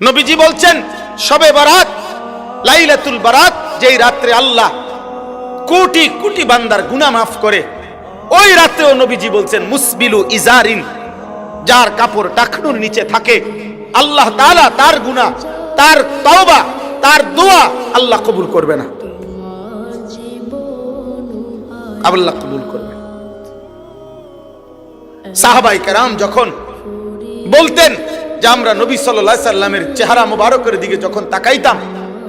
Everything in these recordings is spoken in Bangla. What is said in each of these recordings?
নবীজি বলছেন শবে বারাত, লাইলাতুল বারাত, যেই রাত্রে আল্লাহ কোটি কোটি বান্দার গুনাহ মাফ করে, ওই রাত্রেও নবীজি বলছেন মুসবিলু ইজারিন, যার কাপড় টাকনুর নিচে থাকে, আল্লাহ তাআলা তার গুনাহ, তার তওবা, তার দোয়া আল্লাহ কবুল করবে না, আল্লাহ কবুল করবে। সাহাবায়ে কেরাম যখন বলতেন যে আমরা নবী সাল্লাল্লাহু আলাইহি সাল্লামের চেহারা মোবারকের দিকে যখন তাকাইতাম,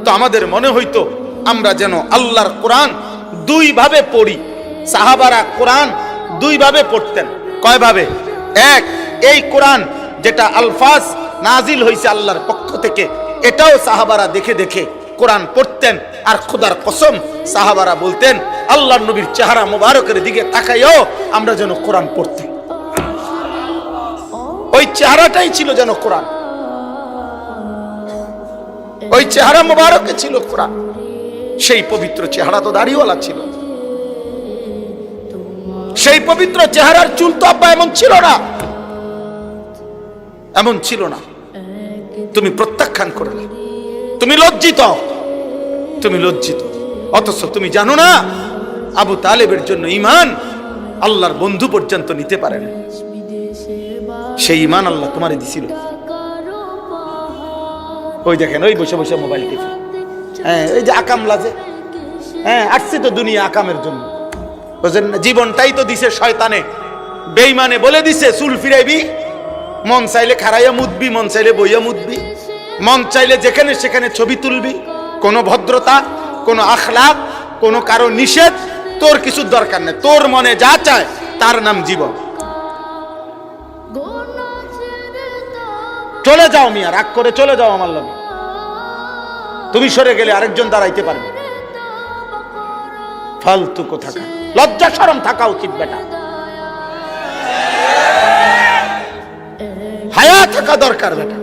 তো আমাদের মনে হইতো আমরা যেন আল্লাহর কোরআন দুই ভাবে পড়ি। সাহাবারা কোরআন দুই ভাবে পড়তেন। কয় ভাবে? এক, এই কোরআন যেটা আলফাজ নাজিল হয়েছে আল্লাহর পক্ষ থেকে, এটাও সাহাবারা দেখে দেখে কোরআন পড়তেন। আর খোদার কসম, সাহাবারা বলতেন আল্লাহর নবীর চেহারা মোবারকের দিকে তাকাইও আমরা যেন কোরআন পড়তাম। ওই চেহারাটাই ছিল যেন কোরআন, ওই চেহারা মোবারকে ছিল কোরআন। সেই পবিত্র চেহারা তো দাড়িওয়ালা ছিল, সেই পবিত্র চেহারার চুল তো আব্বা এমন ছিল না, এমন ছিল না। তুমি প্রত্যাখ্যান করলে, তুমি লজ্জিত, তুমি লজ্জিত। অথচ তুমি জানো না আবু তালেবের জন্য ঈমান আল্লাহর বন্ধু পর্যন্ত নিতে পারে না। সেই ঈমান আল্লাহ তোমারে দিছিল। ওই দেখেন, ওই বসে বসে মোবাইল টিপে, হ্যাঁ, ওই যে আকাম লাজে, হ্যাঁ, আসছে তো দুনিয়া আকামের জন্য, বুঝেন না? জীবনটাই তো দিছে শয়তানে, বেঈমানে বলে দিছে চুল ফিরাইবি, মন চাইলে খাড়াইয়া মুদবি, মন চাইলে বইয়া মুদবি, মন চাইলে যেখানে সেখানে ছবি তুলবি। কোনো ভদ্রতা, কোনো আখলাক, কোনো কারো নিষেধ তোর কিছু দরকার নেই। তোর মনে যা চায় তার নাম জীবন। চলে যাও মিয়া, রাগ করে চলে যাও আমার লগে। তুমি সরে গেলে আরেকজন দাঁড়াইতে পারবে। ফালতু কোথাকার, লজ্জা শরম থাকা উচিত বেটা, হায়া থাকা দরকার বেটা।